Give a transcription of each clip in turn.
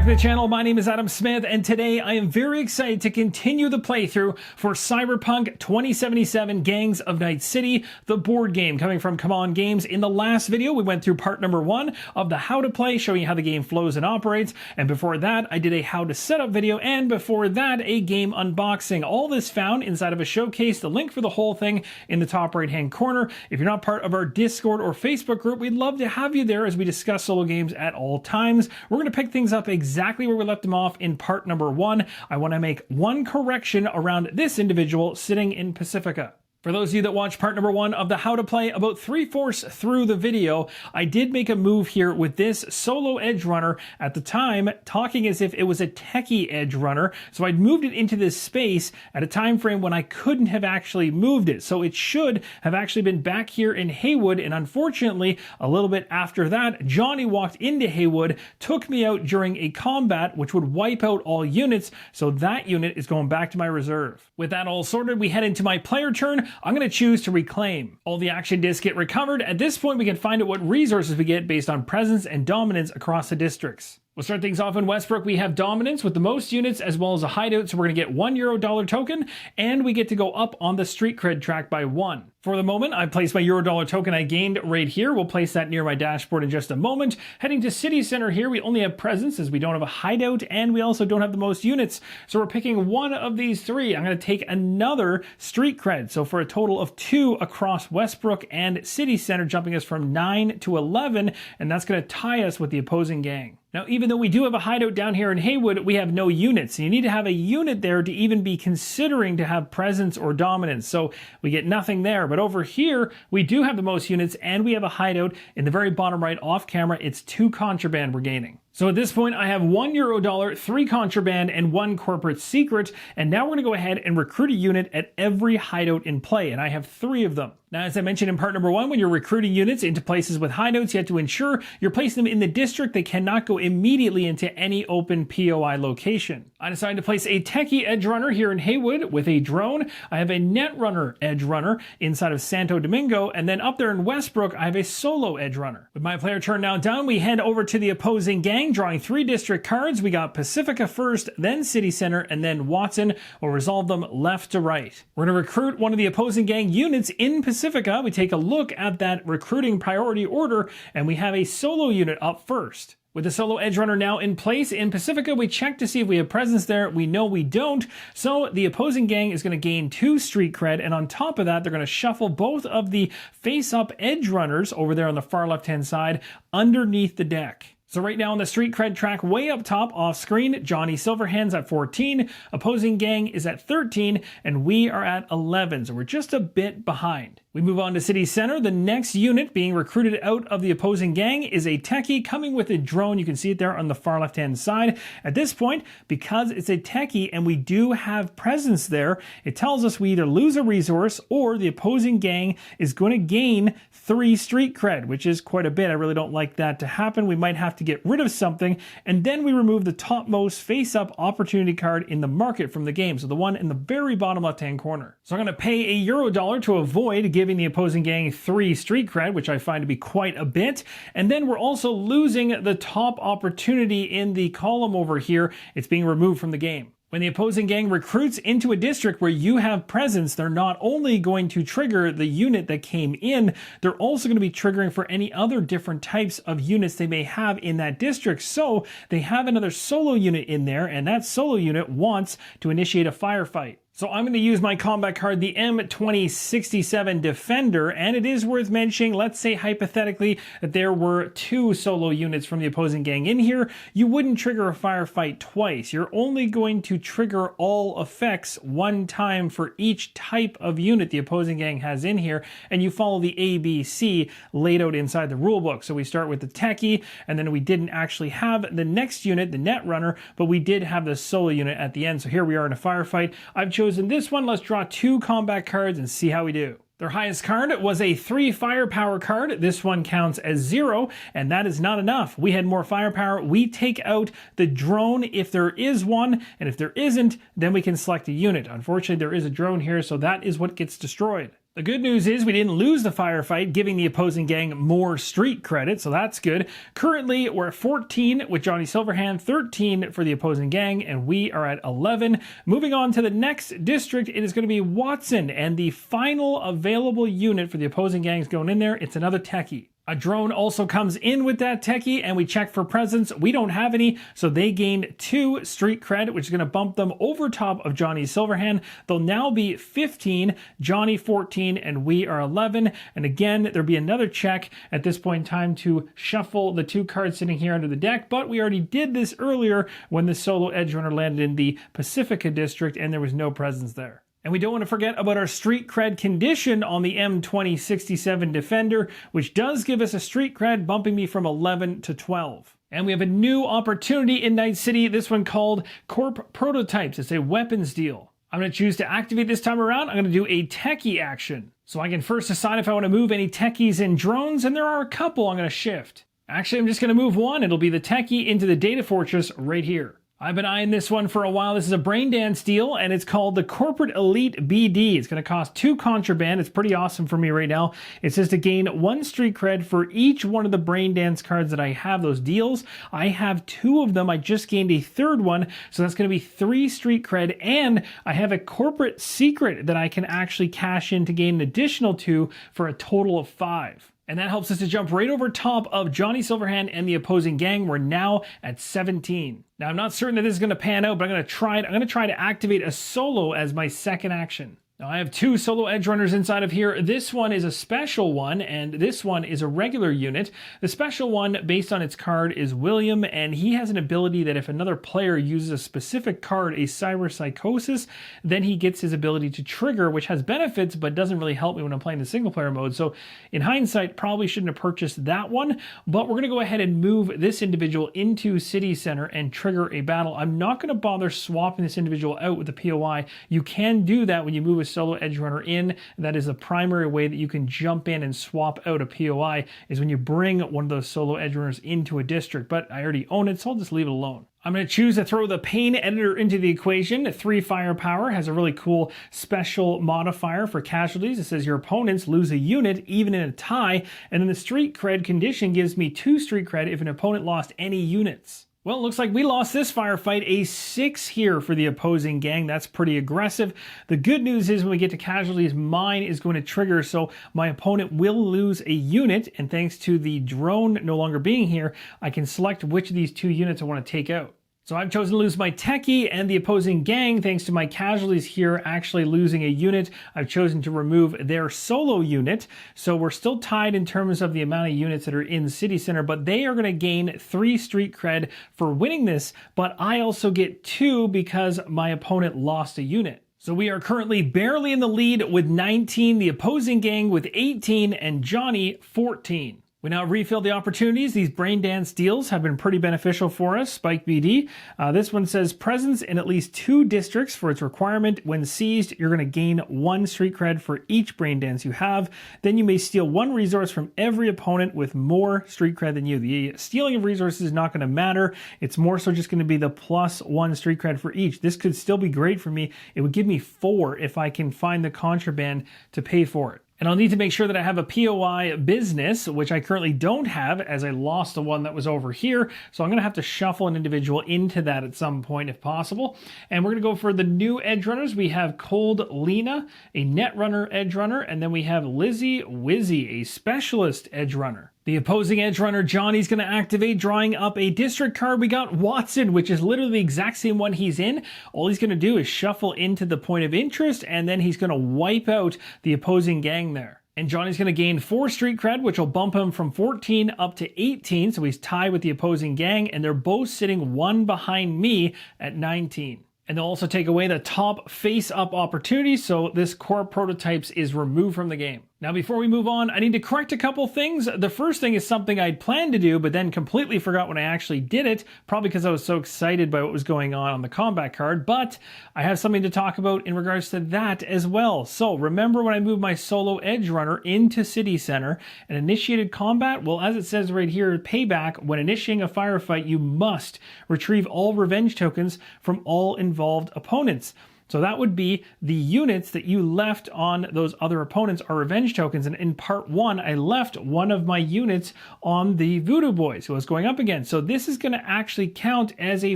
to the channel. My name is Adam Smith, and today I am very excited to continue the playthrough for Cyberpunk 2077 Gangs of Night City, the board game coming from CMON Games. In the last video, we went through part number 1 of the how to play, showing you how the game flows and operates. And before that, I did a how to set up video, and before that, a game unboxing. All this found inside of a showcase. The link for the whole thing in the top right-hand corner. If you're not part of our Discord or Facebook group, we'd love to have you there as we discuss solo games at all times. We're going to pick things up exactly where we left them off in part number 1. I want to make one correction around this individual sitting in Pacifica. For those of you that watched part number 1 of the how to play, about 3/4 through the video, I did make a move here with this solo edge runner at the time, talking as if it was a techie edge runner. So I'd moved it into this space at a time frame when I couldn't have actually moved it. So it should have actually been back here in Haywood, and unfortunately, a little bit after that, Johnny walked into Haywood, took me out during a combat, which would wipe out all units, so that unit is going back to my reserve. With that all sorted, we head into my player turn. I'm going to choose to reclaim. All the action discs get recovered. At this point, we can find out what resources we get based on presence and dominance across the districts. We'll start things off in Westbrook. We have dominance with the most units as well as a hideout, so we're going to get €1 token, and we get to go up on the Street Cred track by 1. For the moment, I placed my $1 token I gained right here. We'll place that near my dashboard in just a moment. Heading to City Center here, we only have presence as we don't have a hideout, and we also don't have the most units, so we're picking one of these 3. I'm going to take another Street Cred, so for a total of 2 across Westbrook and City Center, jumping us from 9 to 11, and that's going to tie us with the opposing gang. Now, even though we do have a hideout down here in Haywood, we have no units. You need to have a unit there to even be considering to have presence or dominance. So we get nothing there. But over here, we do have the most units, and we have a hideout. In the very bottom right off camera, it's 2 contraband we're gaining. So at this point, I have €1, 3 contraband, and 1 corporate secret. And now we're going to go ahead and recruit a unit at every hideout in play. And I have 3 of them. Now, as I mentioned in part number 1, when you're recruiting units into places with hideouts, you have to ensure you're placing them in the district. They cannot go immediately into any open POI location. I decided to place a techie edge runner here in Haywood with a drone. I have a net runner edge runner inside of Santo Domingo. And then up there in Westbrook, I have a solo edge runner. With my player turn now down, we head over to the opposing gang, drawing 3 district cards. We got Pacifica first, then City Center, and then Watson. We'll resolve them left to right. We're going to recruit one of the opposing gang units in Pacifica. We take a look at that recruiting priority order, and we have a solo unit up first. With the solo edge runner now in place in Pacifica, we check to see if we have presence there. We know we don't. So the opposing gang is going to gain 2 Street Cred, and on top of that, they're going to shuffle both of the face-up edge runners over there on the far left-hand side underneath the deck. So right now on the Street Cred track, way up top off screen, Johnny Silverhand's at 14, opposing gang is at 13, and we are at 11, so we're just a bit behind. We move on to City Center. The next unit being recruited out of the opposing gang is a techie coming with a drone. You can see it there on the far left-hand side. At this point, because it's a techie and we do have presence there, it tells us we either lose a resource or the opposing gang is going to gain 3 Street Cred, which is quite a bit. I really don't like that to happen. We might have to get rid of something, and then we remove the topmost face-up opportunity card in the market from the game, so the one in the very bottom left-hand corner. So I'm going to pay a $1 to avoid giving the opposing gang 3 Street Cred, which I find to be quite a bit. And then we're also losing the top opportunity in the column over here. It's being removed from the game. When the opposing gang recruits into a district where you have presence, they're not only going to trigger the unit that came in, they're also going to be triggering for any other different types of units they may have in that district. So they have another solo unit in there, and that solo unit wants to initiate a firefight. So I'm going to use my combat card, the M2067 Defender, and it is worth mentioning, let's say hypothetically that there were 2 solo units from the opposing gang in here, you wouldn't trigger a firefight twice. You're only going to trigger all effects 1 time for each type of unit the opposing gang has in here, and you follow the ABC laid out inside the rulebook. So we start with the techie, and then we didn't actually have the next unit, the net runner, but we did have the solo unit at the end. So here we are in a firefight. I've chosen this one. Let's draw 2 combat cards and see how we do. Their highest card was a 3 firepower card. This one counts as 0, and that is not enough. We had more firepower. We take out the drone if there is one, and if there isn't, then we can select a unit. Unfortunately, there is a drone here, so that is what gets destroyed. The good news is we didn't lose the firefight, giving the opposing gang more street credit, so that's good. Currently, we're at 14 with Johnny Silverhand, 13 for the opposing gang, and we are at 11. Moving on to the next district, it is going to be Watson, and the final available unit for the opposing gang is going in there. It's another techie. A drone also comes in with that techie, and we check for presents. We don't have any, so they gained 2 street cred, which is going to bump them over top of Johnny Silverhand. They'll now be 15, Johnny 14, and we are 11. And again, there'll be another check at this point in time to shuffle the 2 cards sitting here under the deck, but we already did this earlier when the solo edge runner landed in the Pacifica district, and there was no presents there. And we don't want to forget about our street cred condition on the M2067 Defender, which does give us a street cred, bumping me from 11 to 12. And we have a new opportunity in Night City, this one called Corp Prototypes. It's a weapons deal. I'm going to choose to activate this time around. I'm going to do a techie action. So I can first decide if I want to move any techies and drones, and there are a couple I'm going to shift. Actually, I'm just going to move one. It'll be the techie into the data fortress right here. I've been eyeing this one for a while. This is a brain dance deal, and it's called the Corporate Elite BD. It's going to cost 2 contraband. It's pretty awesome for me right now. It says to gain 1 street cred for each one of the brain dance cards that I have, those deals. I have 2 of them. I just gained a 3rd one, so that's going to be 3 street cred, and I have a corporate secret that I can actually cash in to gain an additional 2 for a total of 5. And that helps us to jump right over top of Johnny Silverhand and the opposing gang. We're now at 17. Now, I'm not certain that this is going to pan out, but I'm going to try it. I'm going to try to activate a solo as my second action. Now, I have 2 solo edge runners inside of here. This one is a special one, and this one is a regular unit. The special one, based on its card, is William, and he has an ability that if another player uses a specific card, a cyber psychosis, then he gets his ability to trigger, which has benefits, but doesn't really help me when I'm playing the single player mode. So in hindsight, probably shouldn't have purchased that one, but we're going to go ahead and move this individual into City Center and trigger a battle. I'm not going to bother swapping this individual out with the POI. You can do that when you move a solo edge runner in. That is the primary way that you can jump in and swap out a POI, is when you bring one of those solo edge runners into a district, but I already own it, so I'll just leave it alone. I'm going to choose to throw the pain editor into the equation. 3 firepower, has a really cool special modifier for casualties. It says your opponents lose a unit even in a tie, and then the street cred condition gives me 2 street cred if an opponent lost any units. Well, it looks like we lost this firefight, a 6 here for the opposing gang. That's pretty aggressive. The good news is when we get to casualties, mine is going to trigger, so my opponent will lose a unit, and thanks to the drone no longer being here, I can select which of these 2 units I want to take out. So I've chosen to lose my techie, and the opposing gang, thanks to my casualties here actually losing a unit, I've chosen to remove their solo unit. So we're still tied in terms of the amount of units that are in City Center, but they are going to gain 3 street cred for winning this, but I also get 2 because my opponent lost a unit. So we are currently barely in the lead with 19, the opposing gang with 18, and Johnny 14. We now refill the opportunities. These brain dance deals have been pretty beneficial for us. Spike BD. This one says presence in at least 2 districts for its requirement. When seized, you're going to gain 1 street cred for each brain dance you have. Then you may steal 1 resource from every opponent with more street cred than you. The stealing of resources is not going to matter. It's more so just going to be the +1 street cred for each. This could still be great for me. It would give me 4 if I can find the contraband to pay for it. And I'll need to make sure that I have a POI business, which I currently don't have, as I lost the one that was over here. So I'm going to have to shuffle an individual into that at some point if possible. And we're going to go for the new edge runners. We have Cold Lena, a net runner edge runner, and then we have Lizzie Wizzy, a specialist edge runner. The opposing edge runner, Johnny's going to activate, drawing up a district card. We got Watson, which is literally the exact same one he's in. All he's going to do is shuffle into the point of interest, and then he's going to wipe out the opposing gang there. And Johnny's going to gain 4 street cred, which will bump him from 14 up to 18, so he's tied with the opposing gang, and they're both sitting 1 behind me at 19. And they'll also take away the top face-up opportunity, so this core prototypes is removed from the game. Now, before we move on, I need to correct a couple things. The first thing is something I'd planned to do, but then completely forgot when I actually did it, probably because I was so excited by what was going on the combat card, but I have something to talk about in regards to that as well. So, remember when I moved my solo edge runner into City Center and initiated combat? Well, as it says right here, payback, when initiating a firefight, you must retrieve all revenge tokens from all involved opponents. So that would be the units that you left on those other opponents are revenge tokens. And in part 1, I left one of my units on the Voodoo Boys who I was going up against. So this is going to actually count as a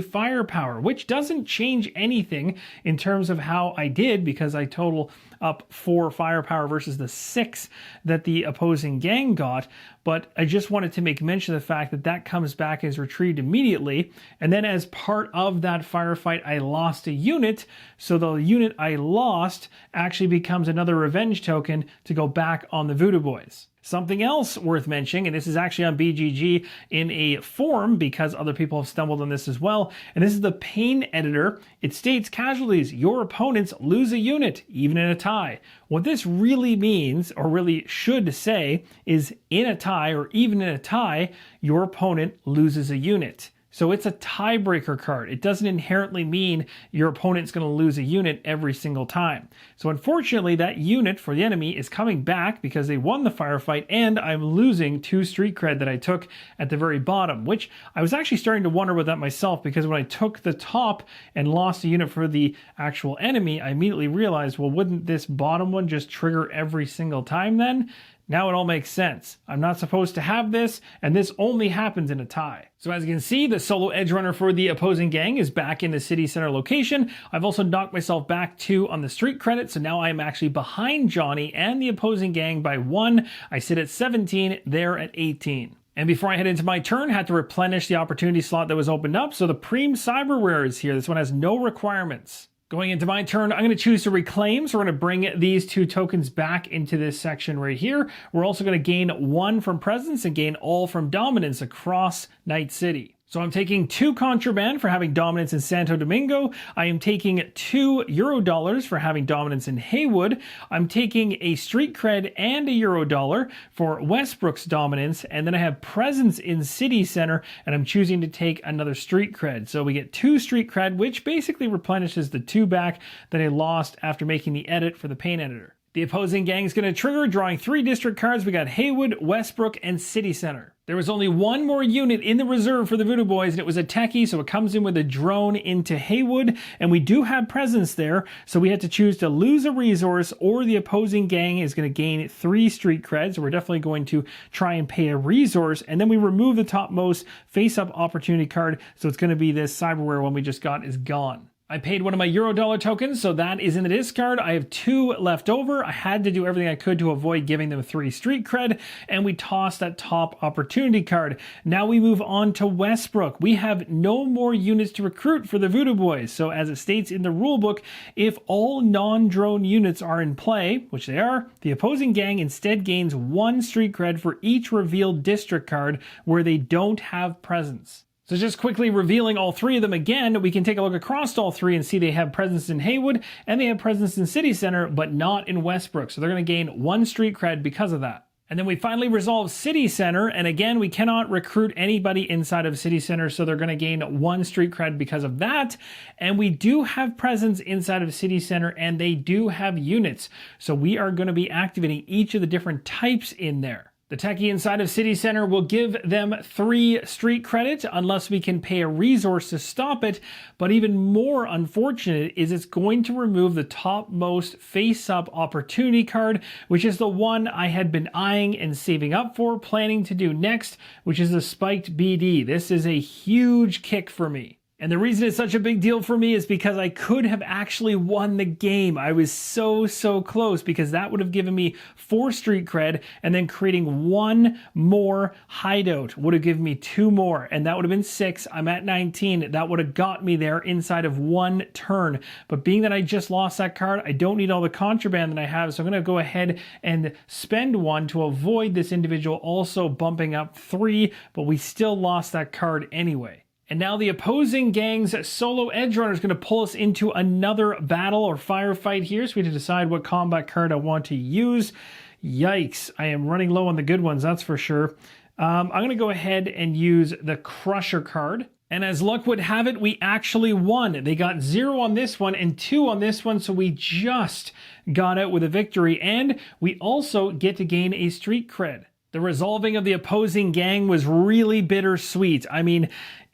firepower, which doesn't change anything in terms of how I did, because I total up 4 firepower versus the 6 that the opposing gang got. But I just wanted to make mention of the fact that that comes back as retrieved immediately. And then as part of that firefight, I lost a unit. So the unit I lost actually becomes another revenge token to go back on the Voodoo Boys. Something else worth mentioning, and this is actually on BGG in a forum because other people have stumbled on this as well, and this is the pain editor. It states casualties, your opponents lose a unit, even in a tie. What this really means, or really should say, is in a tie, or even in a tie, your opponent loses a unit. So it's a tiebreaker card. It doesn't inherently mean your opponent's going to lose a unit every single time. So unfortunately, that unit for the enemy is coming back because they won the firefight, and I'm losing 2 street cred that I took at the very bottom, which I was actually starting to wonder about that myself, because when I took the top and lost a unit for the actual enemy, I immediately realized, well, wouldn't this bottom one just trigger every single time then? Now it all makes sense. I'm not supposed to have this, and this only happens in a tie. So as you can see, the solo edge runner for the opposing gang is back in the city center location. I've also knocked myself back 2 on the street credit, so now I am actually behind Johnny and the opposing gang by 1. I sit at 17, they're at 18. And before I head into my turn, I had to replenish the opportunity slot that was opened up, so the Preem Cyberware is here. This one has no requirements. Going into my turn, I'm going to choose to reclaim, so we're going to bring these 2 tokens back into this section right here. We're also going to gain 1 from presence and gain all from dominance across Night City. So I'm taking 2 contraband for having dominance in Santo Domingo. I am taking 2 Eurodollars for having dominance in Haywood. I'm taking a street cred and a Eurodollar for Westbrook's dominance. And then I have presence in City Center, and I'm choosing to take another street cred. So we get 2 street cred, which basically replenishes the 2 back that I lost after making the edit for the paint editor. The opposing gang is going to trigger, drawing 3 district cards. We got Haywood, Westbrook, and City Center. There was only 1 more unit in the reserve for the Voodoo Boys, and it was a techie, so it comes in with a drone into Haywood, and we do have presence there, so we had to choose to lose a resource, or the opposing gang is going to gain 3 street creds, so we're definitely going to try and pay a resource, and then we remove the topmost face-up opportunity card, so it's going to be this Cyberware one we just got is gone. I paid one of my Eurodollar tokens, so that is in the discard. I have 2 left over. I had to do everything I could to avoid giving them 3 street cred, and we tossed that top opportunity card. Now we move on to Westbrook. We have no more units to recruit for the Voodoo Boys, so as it states in the rulebook, if all non-drone units are in play, which they are, the opposing gang instead gains 1 street cred for each revealed district card where they don't have presence. So just quickly revealing all 3 of them again, we can take a look across all 3 and see they have presence in Haywood and they have presence in City Center, but not in Westbrook. So they're going to gain 1 street cred because of that. And then we finally resolve City Center, and again, we cannot recruit anybody inside of City Center, so they're going to gain 1 street cred because of that. And we do have presence inside of City Center, and they do have units. So we are going to be activating each of the different types in there. The techie inside of City Center will give them 3 street credit unless we can pay a resource to stop it. But even more unfortunate is it's going to remove the topmost face-up opportunity card, which is the one I had been eyeing and saving up for, planning to do next, which is the Spiked BD. This is a huge kick for me. And the reason it's such a big deal for me is because I could have actually won the game. I was so close, because that would have given me 4 street cred, and then creating 1 more hideout would have given me 2 more, and that would have been 6. I'm at 19. That would have got me there inside of 1 turn. But being that I just lost that card, I don't need all the contraband that I have, so I'm going to go ahead and spend 1 to avoid this individual also bumping up 3, but we still lost that card anyway. And now the opposing gang's solo edge runner is going to pull us into another battle or firefight here. So we have to decide what combat card I want to use. Yikes, I am running low on the good ones, that's for sure. I'm going to go ahead and use the Crusher card. And as luck would have it, we actually won. They got 0 on this one and 2 on this one, so we just got out with a victory. And we also get to gain a street cred. The resolving of the opposing gang was really bittersweet. I mean,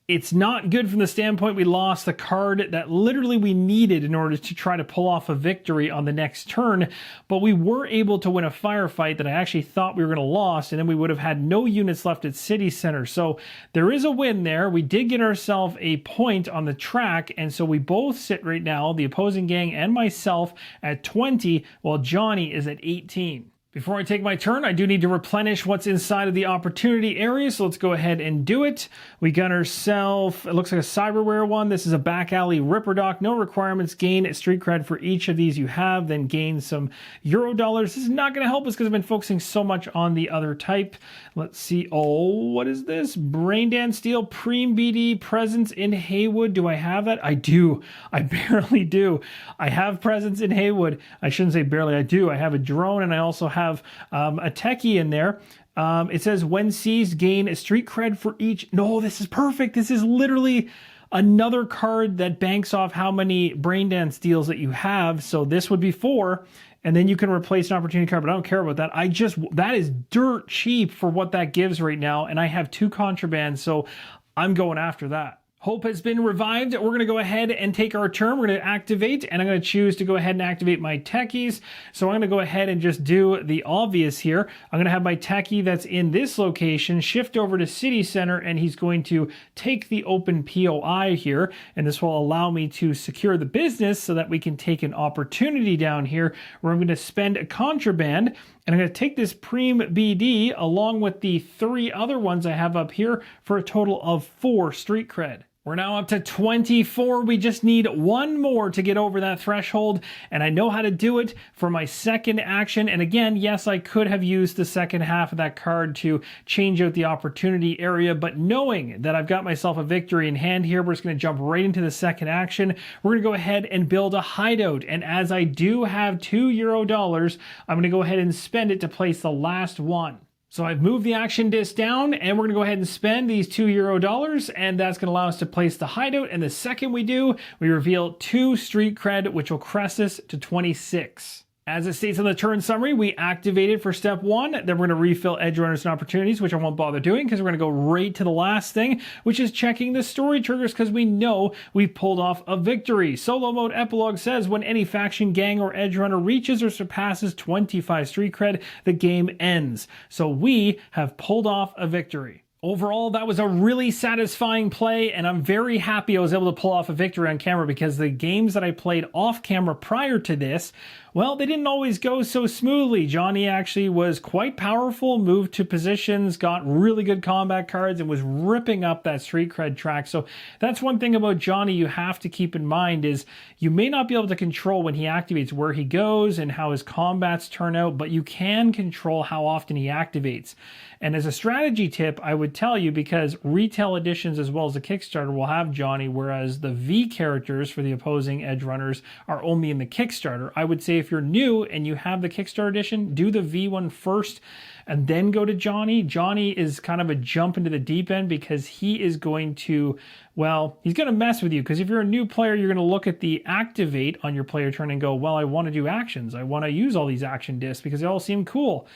It's not good from the standpoint we lost the card that literally we needed in order to try to pull off a victory on the next turn, but we were able to win a firefight that I actually thought we were going to lose, and then we would have had no units left at City Center. So there is a win there. We did get ourselves a point on the track, and so we both sit right now, the opposing gang and myself, at 20, while Johnny is at 18. Before I take my turn, I do need to replenish what's inside of the opportunity area, so let's go ahead and do it. We got ourselves, it looks like a cyberware one. This is a back alley ripper dock. No requirements. Gain street cred for each of these you have, then gain some euro dollars. This is not going to help us because I've been focusing so much on the other type. Let's see. Oh, what is this? Braindance Steel, Preem BD, presence in Haywood. Do I have that? I do. I barely do. I have presence in Haywood. I shouldn't say barely. I do. I have a drone, and I also have a techie in there. It says when seized, gain a street cred for each. No, this is perfect. This is literally another card that banks off how many Braindance deals that you have. So this would be 4, and then you can replace an opportunity card, but I don't care about that. That is dirt cheap for what that gives right now, and I have 2 contrabands, so I'm going after that. Hope has been revived. We're going to go ahead and take our turn. We're going to activate, and I'm going to choose to go ahead and activate my techies. So I'm going to go ahead and just do the obvious here. I'm going to have my techie that's in this location shift over to City Center, and he's going to take the open POI here, and this will allow me to secure the business so that we can take an opportunity down here where I'm going to spend a contraband. And I'm going to take this Preem BD along with the 3 other ones I have up here for a total of 4 street cred. We're now up to 24. We just need 1 more to get over that threshold, and I know how to do it for my second action. And again, yes, I could have used the second half of that card to change out the opportunity area, but knowing that I've got myself a victory in hand here, we're just going to jump right into the second action. We're going to go ahead and build a hideout, and as I do have 2 euro dollars, I'm going to go ahead and spend it to place the last one. So I've moved the action disc down, and we're going to go ahead and spend these 2 euro dollars, and that's going to allow us to place the hideout. And the second we do, we reveal 2 street cred, which will crest us to 26. As it states on the turn summary, we activated for step 1. Then we're going to refill edge runners and opportunities, which I won't bother doing because we're going to go right to the last thing, which is checking the story triggers because we know we've pulled off a victory. Solo mode epilogue says when any faction, gang, or edge runner reaches or surpasses 25 street cred, the game ends. So we have pulled off a victory. Overall, that was a really satisfying play, and I'm very happy I was able to pull off a victory on camera because the games that I played off camera prior to this, well, they didn't always go so smoothly. Johnny actually was quite powerful, moved to positions, got really good combat cards, and was ripping up that street cred track. So that's one thing about Johnny you have to keep in mind is you may not be able to control when he activates where he goes and how his combats turn out, but you can control how often he activates. And as a strategy tip, I would tell you, because retail editions as well as the Kickstarter will have Johnny, whereas the V characters for the opposing edge runners are only in the Kickstarter. I would say if you're new and you have the Kickstarter edition, do the V one first and then go to Johnny. Johnny is kind of a jump into the deep end because he is going to, well, he's going to mess with you, because if you're a new player, you're going to look at the activate on your player turn and go, well, I want to do actions. I want to use all these action discs because they all seem cool.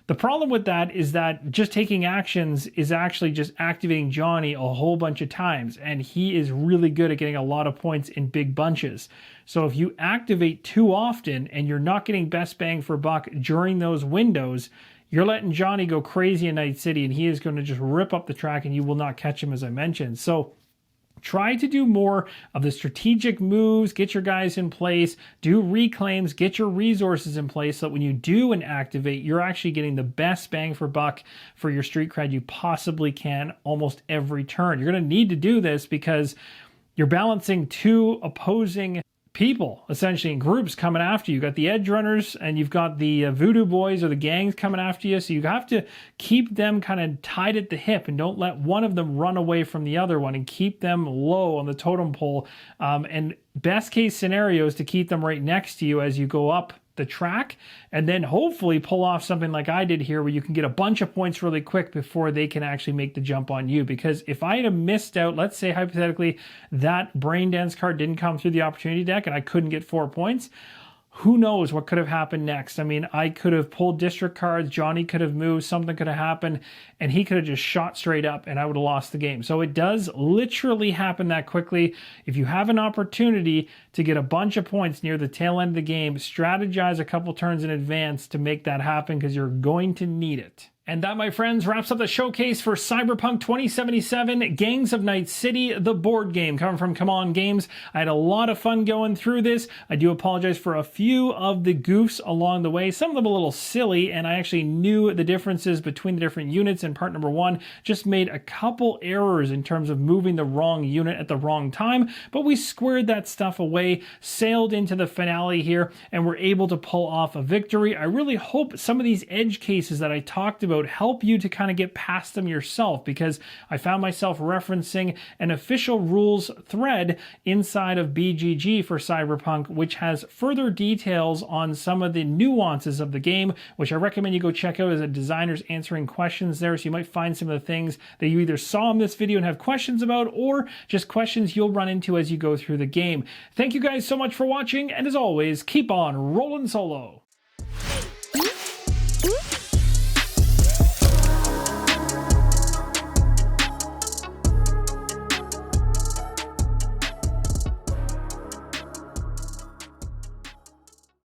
The problem with that is that just taking actions is actually just activating Johnny a whole bunch of times, and he is really good at getting a lot of points in big bunches. So if you activate too often and you're not getting best bang for buck during those windows, you're letting Johnny go crazy in Night City, and he is going to just rip up the track and you will not catch him, as I mentioned. So try to do more of the strategic moves, get your guys in place, do reclaims, get your resources in place so that when you do an activate, you're actually getting the best bang for buck for your street cred you possibly can almost every turn. You're going to need to do this because you're balancing 2 opposing people, essentially in groups, coming after you. You've got the edge runners and you've got the voodoo boys or the gangs coming after you. So you have to keep them kind of tied at the hip and don't let one of them run away from the other one, and keep them low on the totem pole. And best case scenario is to keep them right next to you as you go up the track, and then hopefully pull off something like I did here where you can get a bunch of points really quick before they can actually make the jump on you. Because if I had missed out, let's say hypothetically that brain dance card didn't come through the opportunity deck and I couldn't get 4 points, who knows what could have happened next. I mean, I could have pulled district cards, Johnny could have moved, something could have happened, and he could have just shot straight up and I would have lost the game. So it does literally happen that quickly. If you have an opportunity to get a bunch of points near the tail end of the game, strategize a couple turns in advance to make that happen because you're going to need it. And that, my friends, wraps up the showcase for Cyberpunk 2077 Gangs of Night Cityy, the board game coming from CMON Games. I had a lot of fun going through this. I do apologize for a few of the goofs along the way. Some of them a little silly, and I actually knew the differences between the different units in part number 1. Just made a couple errors in terms of moving the wrong unit at the wrong time, but we squared that stuff away, sailed into the finale here, and were able to pull off a victory. I really hope some of these edge cases that I talked about help you to kind of get past them yourself, because I found myself referencing an official rules thread inside of BGG for Cyberpunk, which has further details on some of the nuances of the game, which I recommend you go check out as a designer's answering questions there. So you might find some of the things that you either saw in this video and have questions about, or just questions you'll run into as you go through the game. Thank you guys so much for watching, and as always, keep on rolling solo.